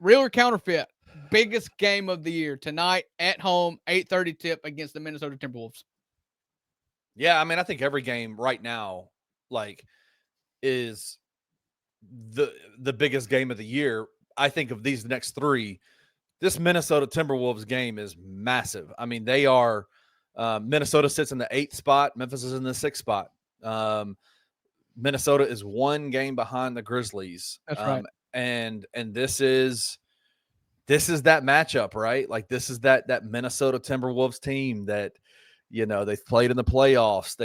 real or counterfeit, biggest game of the year tonight at home, 8:30 tip against the Minnesota Timberwolves. Yeah, I mean, I think every game right now, like, is the biggest game of the year. I think of these next three. This Minnesota Timberwolves game is massive. I mean, they are Minnesota sits in the 8th spot. Memphis is in the 6th spot. Um, Minnesota is one game behind the Grizzlies. That's right. And this is that matchup, right? Like, this is that Minnesota Timberwolves team that, they've played in the playoffs.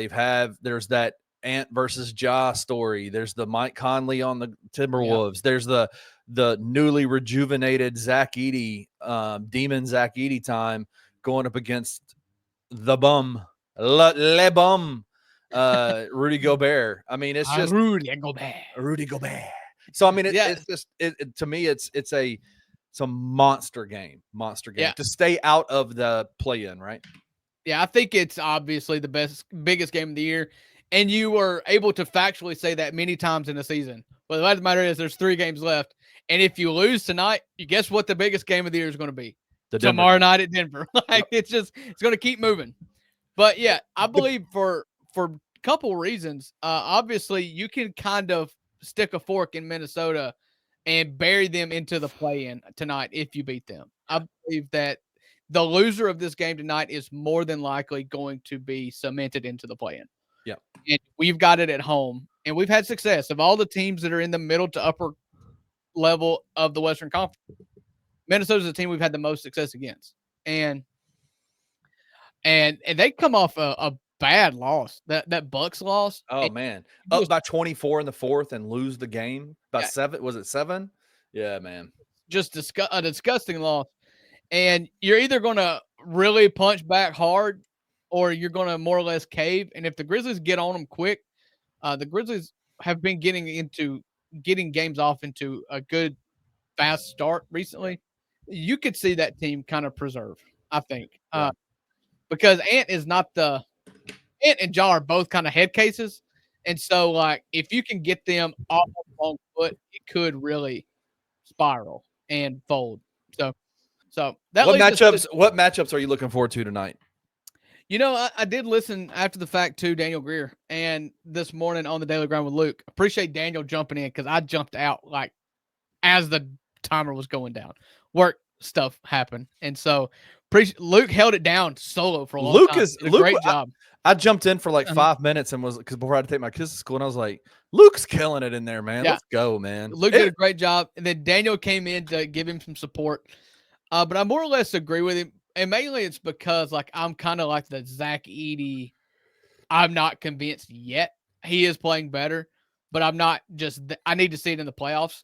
There's that Ant versus Ja story. There's the Mike Conley on the Yeah. Timberwolves. There's the newly rejuvenated Zach Edey, Demon Zach Edey time going up against the bum, Le Bum, Rudy Gobert. I mean, it's just Rudy Gobert. Rudy Gobert. So I mean, Yeah. it's just to me, it's a monster game Yeah. to stay out of the play-in, right? Yeah, I think it's obviously the biggest game of the year. And you were able to factually say that many times in the season. But the fact of the matter is there's 3 games left. And if you lose tonight, you guess what the biggest game of the year is going to be? Tomorrow night at Denver. It's going to keep moving. But yeah, I believe for a couple reasons, obviously you can kind of stick a fork in Minnesota and bury them into the play-in tonight if you beat them. I believe that the loser of this game tonight is more than likely going to be cemented into the play-in. Yeah. And we've got it at home, and we've had success. Of all the teams that are in the middle to upper level of the Western Conference, Minnesota's the team we've had the most success against. And they come off a bad loss. That Bucks loss. Oh man, up by 24 in the 4th and lose the game by 7. Was it 7? Yeah, man. Just a disgusting loss. And you're either going to really punch back hard or you're going to more or less cave. And if the Grizzlies get on them quick, the Grizzlies have been getting games off into a good, fast start recently. You could see that team kind of preserve, I think. Because Ant and Ja are both kind of head cases. And so, like, if you can get them off on the wrong foot, it could really spiral and fold. So that What leads matchups are you looking forward to tonight? I did listen after the fact to Daniel Greer and this morning on the Daily Grind with Luke. Appreciate Daniel jumping in because I jumped out like as the timer was going down. Work stuff happened, and so Luke held it down solo for a long time. Did a great job. I jumped in for like 5 minutes and because before I had to take my kids to school, and I was like, Luke's killing it in there, man. Yeah. Let's go, man. Luke did a great job, and then Daniel came in to give him some support. But I more or less agree with him. And mainly it's because, like, I'm kind of like the Zach Edey. I'm not convinced yet. He is playing better, but I'm not I need to see it in the playoffs.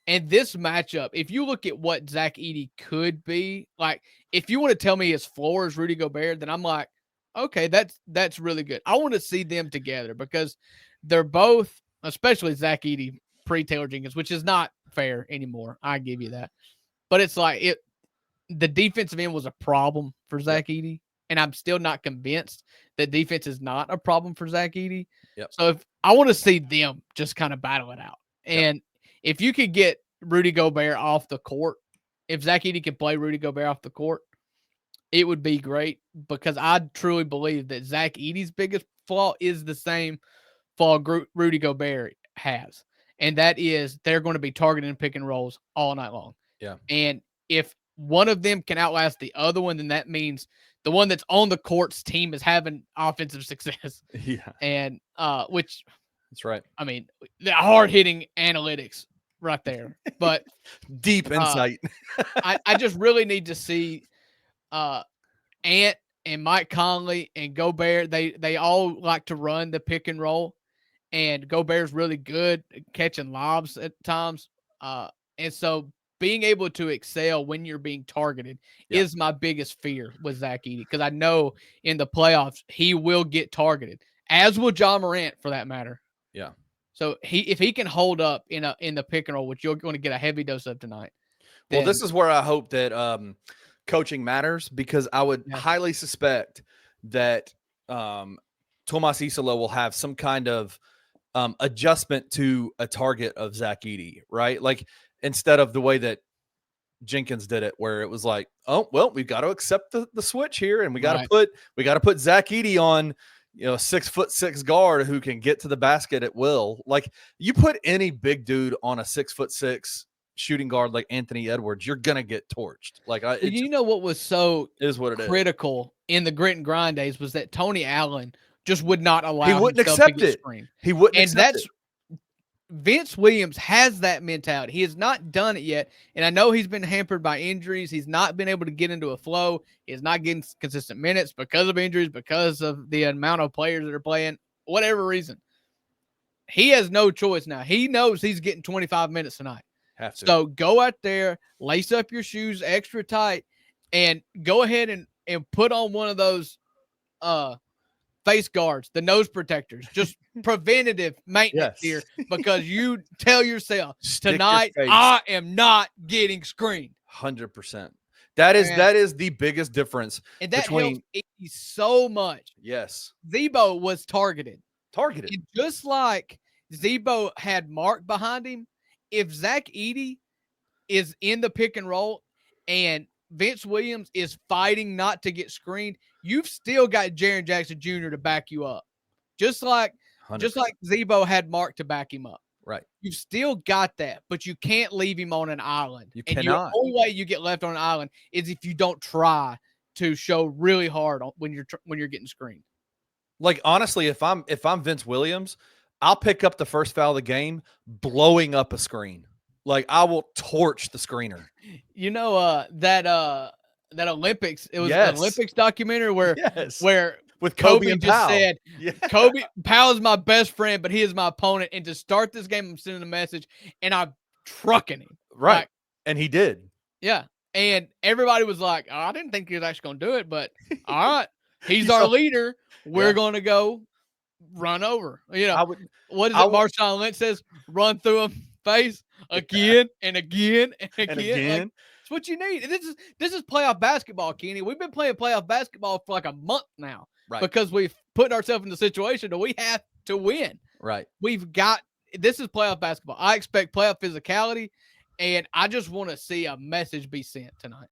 And this matchup, if you look at what Zach Edey could be, like, if you want to tell me his floor is Rudy Gobert, then I'm like, okay, that's really good. I want to see them together because they're both, especially Zach Edey, pre-Taylor Jenkins, which is not fair anymore. I give you that. But it's like the defensive end was a problem for Zach Edey, and I'm still not convinced that defense is not a problem for Zach Edey. Yep. So if I want to see them just kind of battle it out, and if you could get Rudy Gobert off the court, if Zach Edey could play Rudy Gobert off the court, it would be great because I truly believe that Zach Edey's biggest flaw is the same flaw Rudy Gobert has, and that is they're going to be targeting pick and rolls all night long. Yeah, and if one of them can outlast the other one, then that means the one that's on the court's team is having offensive success. Yeah. And which that's right. I mean, the hard hitting analytics right there. But deep insight. I just really need to see Ant and Mike Conley and Gobert. They all like to run the pick and roll. And Gobert's really good at catching lobs at times. And so being able to excel when you're being targeted is my biggest fear with Zach Edey because I know in the playoffs he will get targeted, as will John Morant for that matter. Yeah. So if he can hold up in the pick and roll, which you're going to get a heavy dose of tonight. Well, this is where I hope that coaching matters because I would highly suspect that Tomas Isolo will have some kind of adjustment to a target of Zach Edey, right? Like instead of the way that Jenkins did it, where it was like, oh well, we've got to accept the switch here, and we got Right. to put Zach Edey on, a 6'6" guard who can get to the basket at will. Like, you put any big dude on a 6'6" shooting guard like Anthony Edwards, you're gonna get torched. Like, You know what was so is what it is. critical in the grit and grind days was that Tony Allen just would not He allow wouldn't himself to accept get it. screened. He wouldn't And accept that's it. Vince Williams has that mentality. He has not done it yet. And I know he's been hampered by injuries. He's not been able to get into a flow. He's not getting consistent minutes because of injuries, because of the amount of players that are playing, whatever reason. He has no choice now. He knows he's getting 25 minutes tonight. Have to. So go out there, lace up your shoes extra tight, and go ahead and put on one of those face guards, the nose protectors, just preventative maintenance here, because you tell yourself tonight, I am not getting screened. 100%. That is the biggest difference. And that between helps Edey so much. Yes. Zebo was targeted. And just like Zebo had Mark behind him, if Zach Edey is in the pick and roll and Vince Williams is fighting not to get screened, you've still got Jaren Jackson Jr. to back you up. Just like 100%. Zebo had Mark to back him up. Right. You've still got that, but you can't leave him on an island. You The cannot. only way you get left on an island is if you don't try to show really hard when you're getting screened. Like, honestly, if I'm Vince Williams, I'll pick up the first foul of the game, blowing up a screen. Like, I will torch the screener. You know, that Olympics, it was an Olympics documentary where with Kobe just Powell. said, Kobe Powell is my best friend, but he is my opponent. And to start this game, I'm sending a message and I'm trucking him. Right. Like, and he did. Yeah. And everybody was like, oh, I didn't think he was actually going to do it, but all right, he's our leader. We're going to go run over. You know, what is it? Marshawn Lynch says, run through him face again and again and again. Like, it's what you need. This is playoff basketball, Kenny. We've been playing playoff basketball for like a month now, because we've put ourselves in the situation that we have to win. Right. This is playoff basketball. I expect playoff physicality, and I just want to see a message be sent tonight.